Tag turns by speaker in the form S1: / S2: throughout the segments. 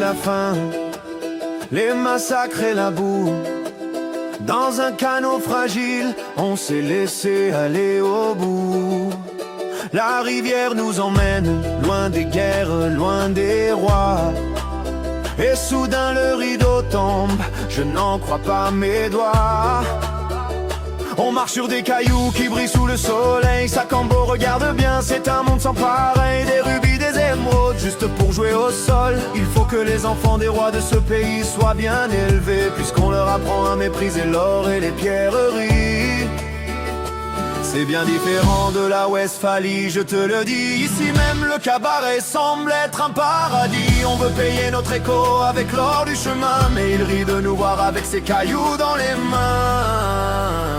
S1: la faim, les massacres et la boue. Dans un canot fragile, on s'est laissé aller au bout. La rivière nous emmène, loin des guerres, loin des rois. Et soudain le rideau tombe, je n'en crois pas mes doigts. On marche sur des cailloux qui brillent sous le soleil. Sakambo, regarde bien, c'est un monde sans pareil. Des rubis, des émeraudes, juste pour jouer au sol. Il faut que les enfants des rois de ce pays soient bien élevés, puisqu'on leur apprend à mépriser l'or et les pierreries. C'est bien différent de la Westphalie, je te le dis. Ici même le cabaret semble être un paradis. On veut payer notre écho avec l'or du chemin, mais il rit de nous voir avec ses cailloux dans les mains.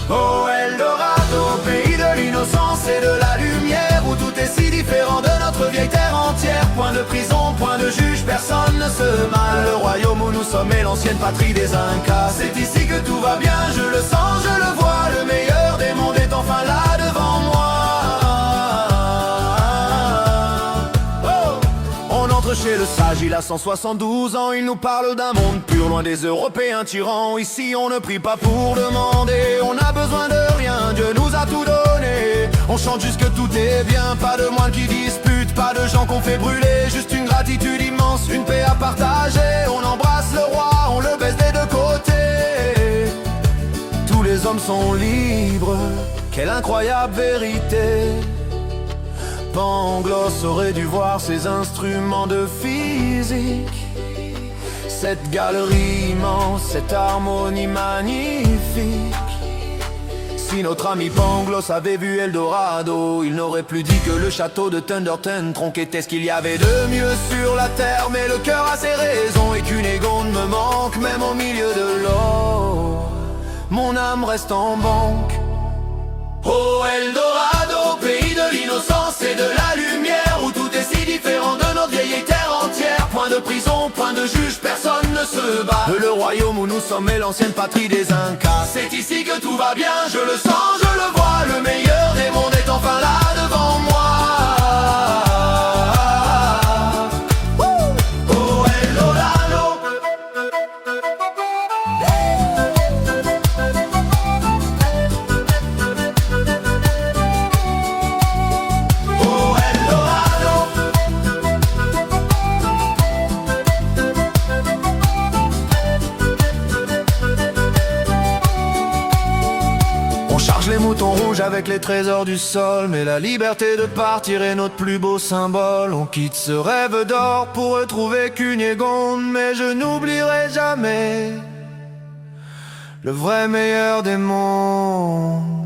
S1: Oh Eldorado, pays de l'innocence et de la lumière, où tout est si différent de notre vieille terre entière. Point de prison, point de juge, personne ne se mal. Le royaume où nous sommes est l'ancienne patrie des Incas. C'est ici que tout va bien, je le sens, je le vois. Le meilleur des mondes est enfin là devant moi. On entre chez le sage, il a 172 ans. Il nous parle d'un monde pur, loin des Européens tyrans. Ici on ne prie pas pour demander, on n'a besoin de rien, Dieu nous a tout donné. On chante juste que tout est bien, pas de moines qui disputent, pas de gens qu'on fait brûler. Juste une gratitude immense, une paix à partager. On embrasse le roi, on le baisse des deux côtés. Tous les hommes sont libres, quelle incroyable vérité. Pangloss aurait dû voir ses instruments de physique. Cette galerie immense, cette harmonie magnifique. Si notre ami Pangloss avait vu Eldorado, il n'aurait plus dit que le château de Thunderton tronquait ce qu'il y avait de mieux sur la terre. Mais le cœur a ses raisons et Cunégonde me manque, même au milieu de l'or. Mon âme reste en banque. Oh Eldorado, pays de l'innocence et de la lumière, où tout est si différent de notre vieille terre entière. Point de prison, point de juge, personne ne se bat. Le royaume où nous sommes est l'ancienne patrie des Incas. C'est ici que tout va bien, je le sens, je le vois. Le meilleur des mondes est enfin là devant moi. Oh Eldorado. Les moutons rouges avec les trésors du sol, mais la liberté de partir est notre plus beau symbole. On quitte ce rêve d'or pour retrouver Cunégonde, mais je n'oublierai jamais le vrai meilleur des mondes.